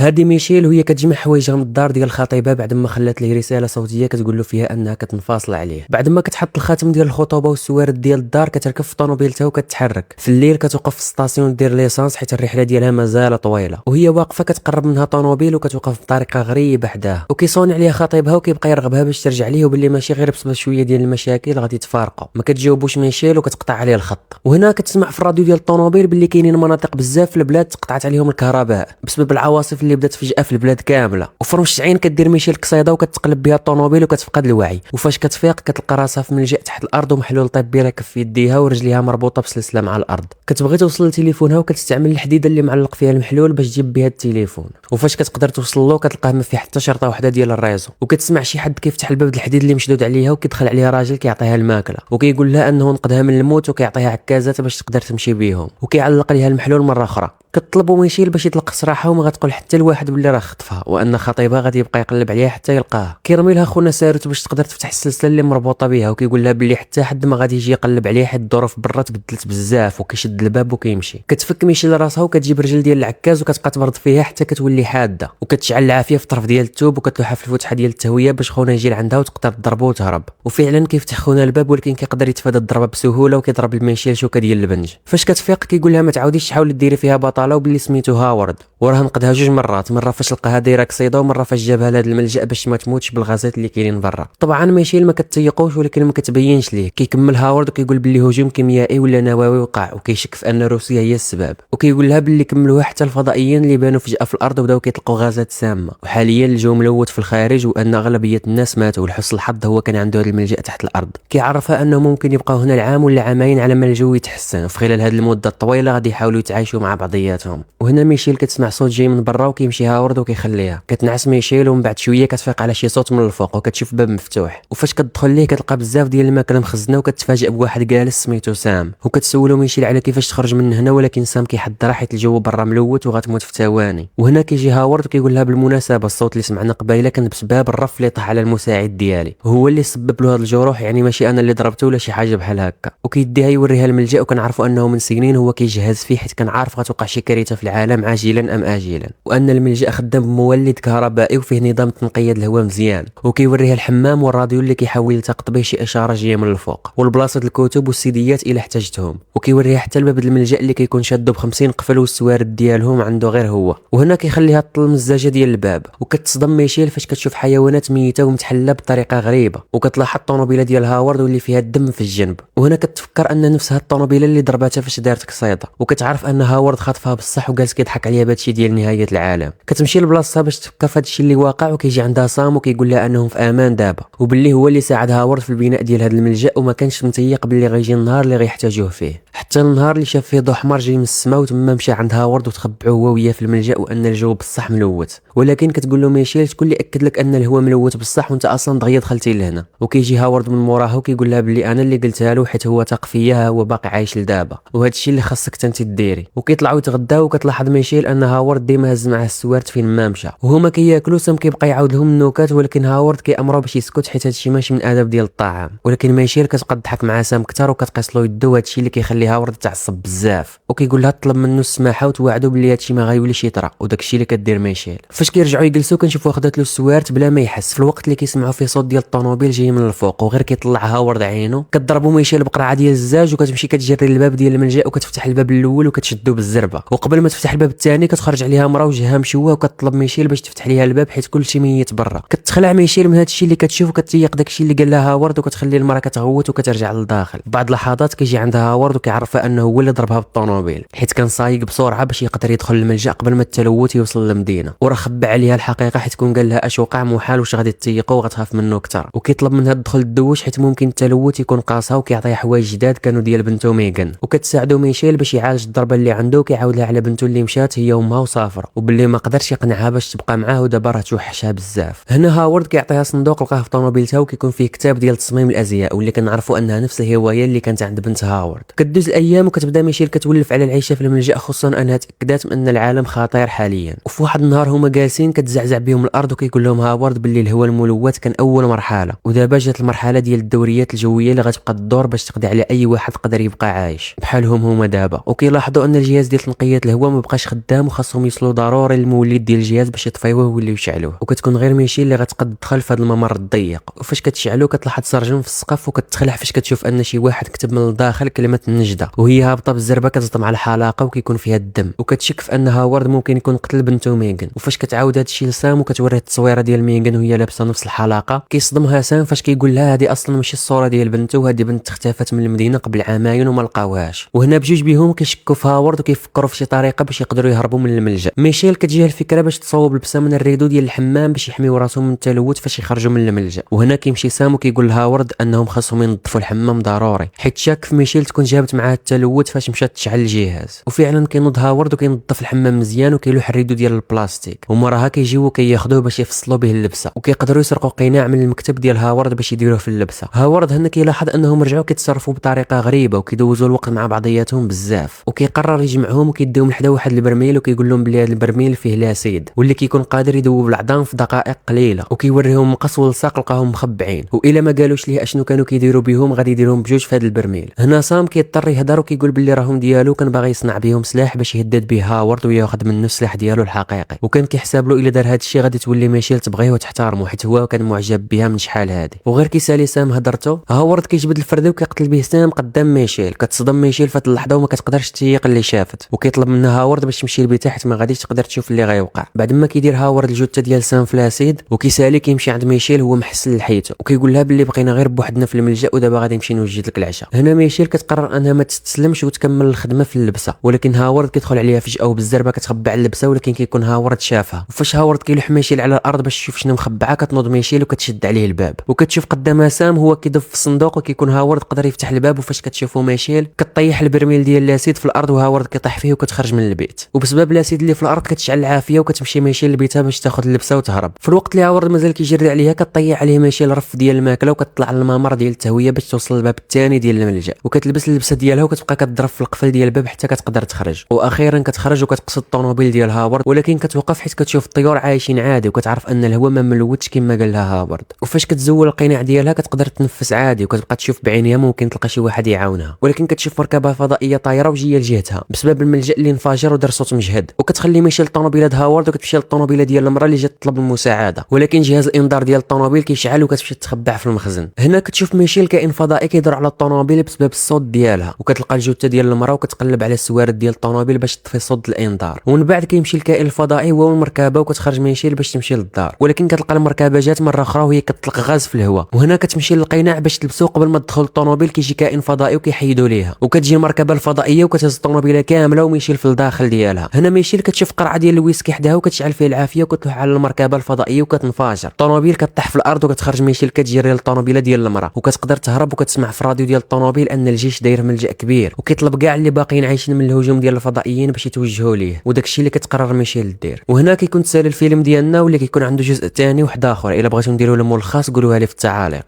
هذه ميشيل وهي كتجمع حوايجها من الدار ديال الخطيبه بعد ما خلات ليه رساله صوتيه كتقول له فيها انها كتنفاصل عليه. بعد ما كتحط الخاتم ديال الخطوبه والسوارد ديال الدار كتركب في طوموبيلتها وكتحرك. في الليل كتوقف في ستاسيون دير ليسانس حيت الرحله ديالها مازال طويله، وهي واقفه كتقرب منها طوموبيل وكتوقف بطريقه غريبه حداها، وكيصون عليها خطيبها وكيبقى يرغبها باش ترجع ليه، وباللي ماشي غير بسبب شويه ديال المشاكل غادي يتفارقوا. ما كتجاوبوش ميشيل وكتقطع عليه الخط. وهنا كتسمع في الراديو ديال الطوموبيل باللي كاينين مناطق بزاف في البلاد تقطعت عليهم الكهرباء بسبب العواصف اللي بدات فجاه في البلاد كامله. وفرمش عين كدير ميشيل قصيده وكتقلب بها الطوموبيل وكتفقد الوعي، وفاش كتفيق كتلقى راسها في ملجأ تحت الارض ومحلول طبي راكب في يديها ورجليها مربوطه بسلسله مع الارض. كتبغي توصل لتليفونها وكتستعمل الحديده اللي معلق فيها المحلول باش تجيب بها التليفون، وفاش كتقدر توصل له كتلقاه ما فيه حتى شرطه وحده ديال الريزو. وكتسمع شي حد كيفتح الباب د الحديد اللي مشدود عليها وكيدخل عليها راجل كيعطيها الماكله وكيقول لها انه نقذها من الموت وكيعطيها عكازات باش تقدر تمشي بيهم، وكيعلق ليها المحلول مره اخرى. كطلبوا ميشيل باش يطلق سراحه وما غتقول حتى لواحد باللي راه خطفها وان خطيبها غادي يبقى يقلب عليها حتى يلقاها. كيرمي لها خونا ساروت باش تقدر تفتح السلسله اللي مربوطه بها، وكيقول لها باللي حتى حد ما غادي يجي يقلب عليها حيت الظروف برا تبدلت بزاف، وكيشد الباب وكيمشي. كتفك ميشيل راسها وكتجيب رجل ديال العكاز وكتبقى تبرد فيها حتى كتولي حاده، وكتشعل العافيه في الطرف ديال الثوب وكتلوحها في الفتحه ديال التهويه باش خونا يجي لعندها وتقدر تضربه وتهرب. وفعلا كيفتح خونا الباب ولكن كيقدر يتفادى الضربه بسهوله وكيضرب الميشيل شوكه ديال البنج. فاش كتفيق كيقول لها ما تعاوديش تحاولي ديري فيها بطاله وباللي سميتو هاورد، وراه نقدها جوج مرات، مره فاش لقاها دايره قصيده ومره فاش جابها لهذا الملجا باش ما تموتش بالغازات اللي كاينين برا. طبعا ميشيل ما كتيقوش ولكن ما كتبينش ليه. كيكمل هاورد وكيقول باللي هجوم كيميائي ولا نووي وقع وكيشك في ان روسيا هي السبب، وكيقول لها باللي كملوها حتى الفضائيين اللي بانوا فجاه في الارض وبداو كيطلقوا غازات سامه، وحاليا الجو ملوث في الخارج وان اغلبيه الناس ماتوا، ولحسن الحظ هو كان عنده هذا الملجا تحت الارض. كيعرفها انه ممكن يبقاو هنا العام ولا عامين على ما الجو يتحسن، وفي خلال هذه المده الطويله غادي يحاولوا يتعايشوا مع بعضياتهم. وهنا ميشيل كتسمع صوت جاي من برا وكيمشي هاورد وكيخليها. كتنعس ميشيل ومن بعد شويه كتفيق على شي صوت من الفوق وكتشوف باب مفتوح، وفاش كتدخل ليه كتلقى بزاف ديال الماكله مخزنه وكتفاجئ بواحد جالس سميتو سام، وكتسولو ميشيل على كيفاش تخرج من هنا، ولكن سام كيحضرها حيت الجو برا ملوث وغتموت في ثواني. وهنا كيجي هاورد وكيقول لها بالمناسبه الصوت اللي سمعنا قبيله كان بسبب الرف اللي طاح على المساعد ديالي، هو اللي سبب له هاد الجروح، يعني ماشي انا اللي ضربته ولا شي حاجه بحال هكا. وكيديها يوريها الملجا وكنعرفوا انه من سنين هو كيجهز فيه حيت كان عارف غتوقع شي كارثه في العالم عاجلا ام اجلا، وان الملجا خدام بمولد كهربائي وفيه نظام تنقيه الهواء مزيان. وكيوريها الحمام والراديو اللي كيحاول يلتقط به شي اشاره جايه من الفوق، والبلاصه الكتب والسيديات الا احتاجتهم. وكيوريها حتى الباب د الملجا اللي كيكون شادو ب50 قفل والسوارد ديالهم عنده غير هو. وهنا كيخليها تطل المزاجه ديال الباب، وكتصدم ميشيل فاش كتشوف حيوانات ميته ومتحله بطريقه غريبه، وكتلاحظ الطوموبيله ديال هاورد واللي فيها الدم في الجنب. وهنا كتفكر ان نفس هاد الطوموبيله اللي ضرباتها فاش دارت قصيده، وكتعرف ان هاورد خاطفها بصح وجالس كيضحك عليها بهادشي ديال نهايه العالم. كتمشي لبلاصتها باش تفكر في هادشي اللي واقع، وكيجي عندها سام وكيقول لها انهم في امان دابا، وباللي هو اللي ساعد هاورد في البناء ديال هذا الملجا وما كانش متيق باللي غيجي النهار اللي غيحتاجوه فيه، حتى النهار اللي شاف فيه ضوء احمر جاي من السماء. وتما مشى عند هاورد وتخبعوا هو وياه في الملجا وان الجو بصح ملوث. ولكن كتقول له ميشيل شكون اللي اكد لك ان الهواء ملوث بصح وانت اصلا دغيا دخلتي لهنا؟ وكيجي هاورد من موراها وكيقول لها باللي انا اللي قلتها له حيت هو ثق فيا، هو باقي عايش لدابا وهذا الشيء اللي خاصك انت ديري. وكيطلعوا يتغداو وكتلاحظ ميشيل ان هاورد ديما هز معاه السوارت فين ما مشى، وهما كياكلوا سام كيبقى يعاود لهم النكات، ولكن هاورد كيامروا باش يسكت حيت هادشي ماشي من اداب ديال الطعام. ولكن ميشيل كتبقى تضحك مع سام كثر وكتقيس له يدو، هادشي اللي كيخلي هاورد تعصب بزاف، وكيقول لها طلب منه السماحه وتوعدوا باللي هادشي ما غايوليش يطرا، وداكشي اللي كدير ميشيل. فاش كيرجعوا يجلسوا كنشوفوا خدات له السوارت بلا ما يحس، في الوقت اللي كيسمعوا فيه صوت ديال الطوموبيل جاي من الفوق، وغير كيطلع هاورد عينه كضربوا ميشيل بقرعه ديال الزاج، وكتمشي كتجري الباب ديال الملجا وكتفتح الباب الاول وكتشدو بالزربه، وقبل ما تفتح الباب الثاني كتخرج عليها مرا وجهها مشوه وكتطلب ميشيل باش تفتح ليها الباب حيت كلشي ميت برا. كتخلع ميشيل من هادشي اللي كتشوف وكتيق داكشي اللي قال لها هاورد، وكتخلي المرا كتغوت وكترجع للداخل. بعد لحظات كيجي عندها هاورد وكيعرفها انه هو اللي ضربها بالطوموبيل حيت كان سايق بسرعه باش يقدر يدخل الملجا قبل ما التلوث يوصل للمدينه، وراه خبى عليها الحقيقه حيت كون قال لها اش وقع محال واش غادي تيقو وغتخاف منه اكثر. وكيطلب منها تدخل الدوش حيت ممكن التلوث يكون قاصها، وكيعطيها حوايج جداد كانوا ديال بنته ميغان، وكتساعدو ميشيل باش يعالج الضربه اللي عنده، وكيعاود لها على بنته اللي مشات هي وامها وسافر، وباللي ما قدرش يقنعها باش تبقى معاه ودابا راه توحشها بزاف. هنا هاورد كيعطيها صندوق لقاه في طوموبيلتها وكيكون فيه كتاب ديال تصميم الازياء، واللي كنعرفوا انها نفس الهوايه اللي كانت عند بنت هاورد. كدوز الايام وكتبدا ميشيل كتولف على العيشه في الملجا، خصوصا انها تاكدات من ان العالم خطير حاليا. وفي واحد النهار هما جالسين كتزعزع بهم الارض، وكيقول لهم هاورد باللي الهواء الملوث كان اول مرحله، ودابا جات المرحله ديال الدوريات الجويه اللي غتبقى تدور باش تقضي على اي واحد قدر يبقى عايش بحالهم هما دابا. وكيلاحظوا ان الجهاز ديال برقيه الهواء ما بقاش خدام وخاصهم يوصلوا ضروري للمولد ديال الجهاز باش يطفيوه ويوليو يشعلوه، وكتكون غير ميشيل اللي غتقد تدخل في هذا الممر الضيق. وفاش كتشعلو كتلاحظ سرجم في السقف وكتخلع فاش كتشوف ان شي واحد كتب من الداخل كلمه النجده وهي هابطه بالزربه كتصدم على حلقه وكيكون فيها الدم، وكتشك في ان هاورد ممكن يكون قتل بنته ميغان. وفاش كتعاود هذا الشيء لسام وكتوريه التصويره ديال ميغان وهي لابسه نفس الحلقه كيصدمها سام فاش كيقول لها هذه اصلا ماشي الصوره ديال بنته، وهذه بنت اختفت من المدينه قبل عامين وما لقاوهاش. وهنا بجوج بيهم كيشكوا في هاورد وكيفكروا في شي طريقه باش يقدروا يهربوا من الملجا. ميشيل كتجيها الفكره باش تصوب لبسه من الريدو ديال الحمام باش يحميو راسهم من التلوث فاش يخرجوا من الملجا. وهنا كيمشي سام وكيقول لهاورد انهم خاصهم ينظفوا الحمام ضروري حيت شاك في ميشيل تكون جابت معاه التلوث فاش مشات تشعل الجهاز. وفعلا كينوض هاورد وكينظف الحمام مزيان وكيلوح الريدو ديال البلاستيك، وموراها كيجيو وكياخذوه باش يفصلوا به اللبسه، وكيقدروا يسرقوا قناع من المكتب ديال هاورد باش يديروه في اللبسه. هاورد هنا كيلاحظ انهم رجعوا كيتصرفوا بطريقه غريبه وكيدوزوا الوقت مع بعضياتهم بزاف، وكيقرر يجمعهم وكيديهم لحدا واحد البرميل وكيقول لهم بلي هذا البرميل فيه لاسيد واللي كيكون قادر يذوب العظام في دقائق قليله، وكيوريهم مقص ولصاق لقاهم مخبعين، والا ما قالوش ليه اشنو كانوا كيديروا بهم غادي يديرهم بجوج في هذا البرميل. هنا سام كيضطر يهضر وكيقول بلي راهم ديالو كان باغي يصنع بهم سلاح باش يهدد به هاورد وياخذ منه السلاح ديالو الحقيقي، وكان كيحسب له الا دار هذا الشيء غادي تولي ميشيل تبغيه وتحترمه حيت هو كان معجب بها من شحال هادي. وغير كيسالي سام هضرته هاورد كيجبد الفرده وكيقتل به سام قدام ميشيل. كتصدم ميشيل في هذه اللحظه وما كتقدرش تيق اللي شافت، وكيطلب منها هاورد باش تمشي لبيتها حيت ما غاديش تقدر تشوف اللي غيوقع. بعد ما كيدير هاورد الجثه ديال سام في لاسيد وكيسالي كيمشي عند ميشيل هو محسن لحيته وكيقول لها باللي بقينا غير بوحدنا في الملجا ودابا غادي نمشي نوجد لك العشاء. هنا ميشيل كتقرر انها ما تستسلمش وتكمل الخدمه في اللبسه، ولكن هاورد كيدخل عليها فجاه وبالزربه كتخبع اللبسه، ولكن كيكون هاورد شافها. وفاش هاورد كيلوح ميشيل على الارض باش يشوف شنو مخبعه كتنوض ميشيل وكتشد عليه الباب، وكتشوف قدامها سام هو كيدف في الصندوق وكيكون هاورد قدر يفتح الباب. وفاش كتشوفوا ميشيل كطيح البرميل ديال لاسيد في الارض وهاورد كيطيح فيه وكتخرج من البيت، وبسبب لاسيد اللي في الارض كتشعل العافيه وكتمشي ميشيل لبيتها باش تاخذ اللبسه وتهرب. في الوقت اللي هاورد مازال كيجري عليها كطيح عليه ميشيل رف ديال الماكله وكتطلع للممر ديال التهويه باش توصل للباب الثاني ديال الملجا، وكتلبس اللبسه ديالها وكتبقى كتضرب في القفل ديال الباب حتى كتقدر تخرج. واخيرا كتخرج وكتقصد الطوموبيل ديال هاورد، ولكن كتوقف حيت كتشوف الطيور عايشين عادي وكتعرف ان الهواء ما ملوثش كما قال لها هاورد. وفاش كتزول القناع ديالها كتقدر تنفس عادي وكتبقى تشوف بعينيها ممكن تلقى شي واحد يعاونها، ولكن كتشوف مركبه فضائيه طايره وجايه لجهتها بسبب الملجا اللي انفجر ودار صوت مجهد. وكتخلي ميشيل الطوموبيله د هاورد وكتمشي للطوموبيله ديال المراه اللي جات تطلب المساعده، ولكن جهاز الانذار ديال الطوموبيل كيشعل وكتمشي تخبع في المخزن. هنا كتشوف ميشيل كائن فضائي كيدور على الطوموبيل بسبب الصوت ديالها، وكتلقى الجثه ديال المراه وكتقلب على السوارد ديال الطوموبيل باش تطفي صوت الانذار. ومن بعد كيمشي الكائن الفضائي هو والمركبه وكتخرج ميشيل باش تمشي للدار، ولكن كتلقى المركبه جات مره اخرى وهي كتطلق غاز في الهواء. وهنا كتمشي للقناع باش تلبسو قبل ما تدخل الطوموبيل كيجي كائن فضائي وكيحيدوا ليها، وكتجي المركبه الفضائيه وكتهز الطوموبيله كامله وميشيل في الداخل ديالها. هنا ميشيل كتشوف قرعه ديال الويسكي حداها وكتشعل فيه العافيه وكتلوح على المركبه الفضائيه وكتنفجر. الطوموبيل كطيح في الارض وكتخرج ميشيل كتجري للطوموبيله ديال المراه وكتقدر تهرب، وكتسمع في الراديو ديال الطوموبيل ان الجيش داير ملجأ كبير وكيطلب كاع اللي باقيين عايشين من الهجوم ديال الفضائيين باش يتوجهوا ليه، وداكشي اللي كتقرر ميشيل دير. وهنا كيكون تسالي الفيلم ديالنا واللي كيكون عنده جزء ثاني وواحد اخر. الا بغيتو نديروا له ملخص قولوها لي في التعاليق.